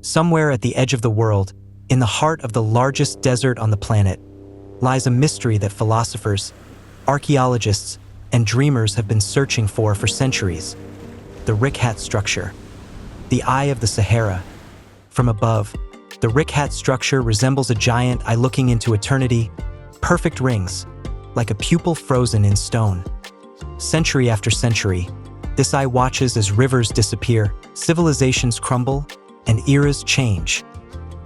Somewhere at the edge of the world, in the heart of the largest desert on the planet, lies a mystery that philosophers, archaeologists, and dreamers have been searching for centuries. The Richat structure. The eye of the Sahara. From above, the Richat structure resembles a giant eye looking into eternity, perfect rings, like a pupil frozen in stone. Century after century, this eye watches as rivers disappear, civilizations crumble, and eras change.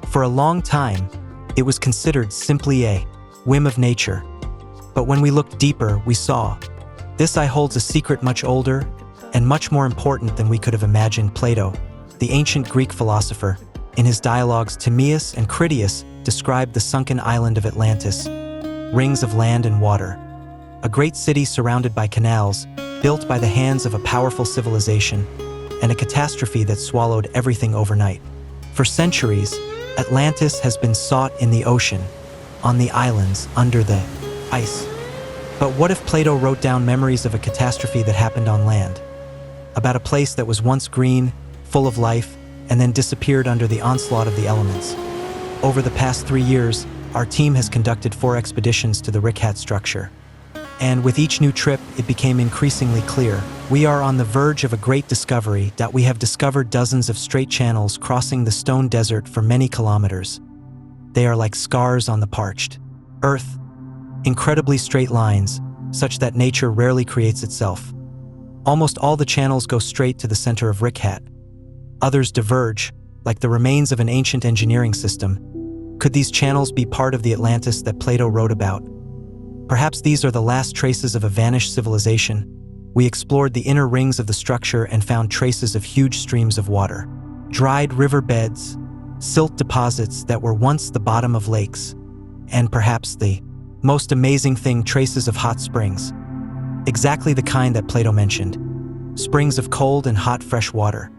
For a long time, it was considered simply a whim of nature. But when we looked deeper, we saw this eye holds a secret much older and much more important than we could have imagined. Plato, the ancient Greek philosopher, in his dialogues Timaeus and Critias, described the sunken island of Atlantis, rings of land and water, a great city surrounded by canals, built by the hands of a powerful civilization, and a catastrophe that swallowed everything overnight. For centuries, Atlantis has been sought in the ocean, on the islands, under the ice. But what if Plato wrote down memories of a catastrophe that happened on land? About a place that was once green, full of life, and then disappeared under the onslaught of the elements. Over the past 3 years, our team has conducted 4 expeditions to the Richat structure. And with each new trip, it became increasingly clear. We are on the verge of a great discovery that we have discovered dozens of straight channels crossing the stone desert for many kilometers. They are like scars on the parched earth, incredibly straight lines, such that nature rarely creates itself. Almost all the channels go straight to the center of Richat. Others diverge, like the remains of an ancient engineering system. Could these channels be part of the Atlantis that Plato wrote about? Perhaps these are the last traces of a vanished civilization. We explored the inner rings of the structure and found traces of huge streams of water, dried river beds, silt deposits that were once the bottom of lakes, and perhaps the most amazing thing, traces of hot springs. Exactly the kind that Plato mentioned. Springs of cold and hot fresh water.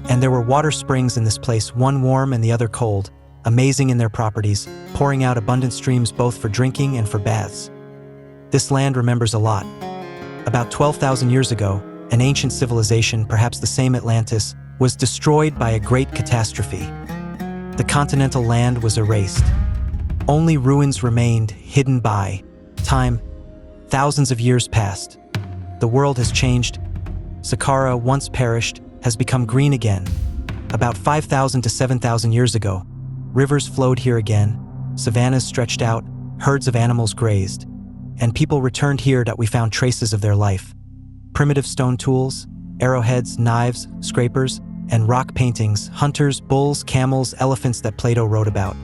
And there were water springs in this place, one warm and the other cold, amazing in their properties, pouring out abundant streams both for drinking and for baths. This land remembers a lot. About 12,000 years ago, an ancient civilization, perhaps the same Atlantis, was destroyed by a great catastrophe. The continental land was erased. Only ruins remained, hidden by time. Thousands of years passed. The world has changed. Sahara, once perished, has become green again. About 5,000 to 7,000 years ago, rivers flowed here again, savannas stretched out, herds of animals grazed, and people returned here that we found traces of their life. Primitive stone tools, arrowheads, knives, scrapers, and rock paintings, hunters, bulls, camels, elephants that Plato wrote about.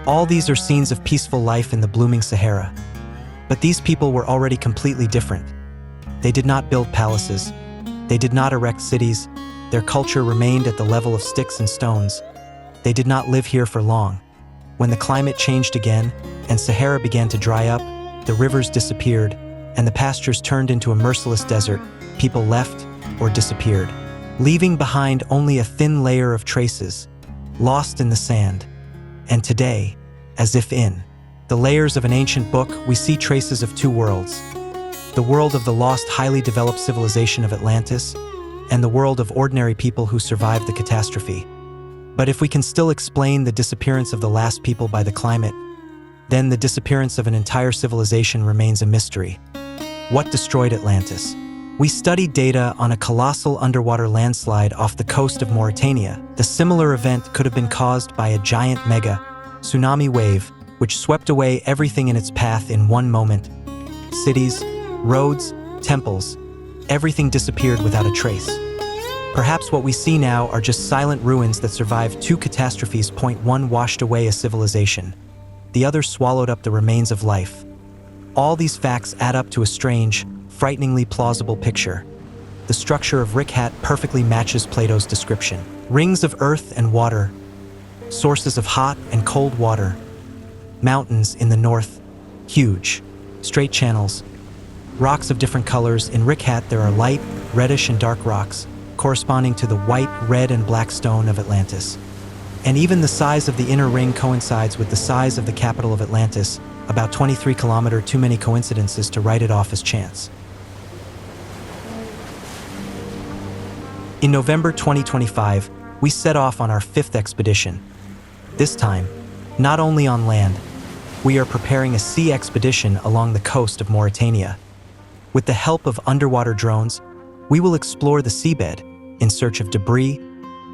All these are scenes of peaceful life in the blooming Sahara. But these people were already completely different. They did not build palaces. They did not erect cities. Their culture remained at the level of sticks and stones. They did not live here for long. When the climate changed again, and Sahara began to dry up, the rivers disappeared, and the pastures turned into a merciless desert, people left or disappeared, leaving behind only a thin layer of traces, lost in the sand. And today, as if in the layers of an ancient book, we see traces of 2 worlds. The world of the lost, highly developed civilization of Atlantis, and the world of ordinary people who survived the catastrophe. But if we can still explain the disappearance of the last people by the climate, then the disappearance of an entire civilization remains a mystery. What destroyed Atlantis? We studied data on a colossal underwater landslide off the coast of Mauritania. The similar event could have been caused by a giant mega tsunami wave, which swept away everything in its path in one moment. Cities, roads, temples, everything disappeared without a trace. Perhaps what we see now are just silent ruins that survived 2 catastrophes. One washed away a civilization. The other swallowed up the remains of life. All these facts add up to a strange, frighteningly plausible picture. The structure of Richat perfectly matches Plato's description. Rings of earth and water, sources of hot and cold water, mountains in the north, huge, straight channels, rocks of different colors. In Richat there are light, reddish and dark rocks, corresponding to the white, red and black stone of Atlantis. And even the size of the inner ring coincides with the size of the capital of Atlantis, about 23 kilometers. Too many coincidences to write it off as chance. In November 2025, we set off on our fifth expedition. This time, not only on land, we are preparing a sea expedition along the coast of Mauritania. With the help of underwater drones, we will explore the seabed in search of debris,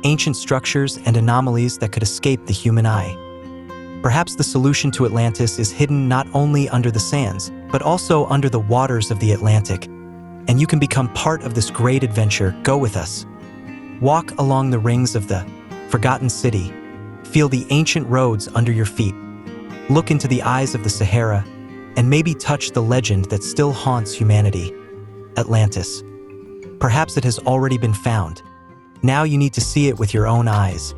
ancient structures, and anomalies that could escape the human eye. Perhaps the solution to Atlantis is hidden not only under the sands, but also under the waters of the Atlantic. And you can become part of this great adventure. Go with us. Walk along the rings of the forgotten city. Feel the ancient roads under your feet. Look into the eyes of the Sahara, and maybe touch the legend that still haunts humanity, Atlantis. Perhaps it has already been found. Now you need to see it with your own eyes.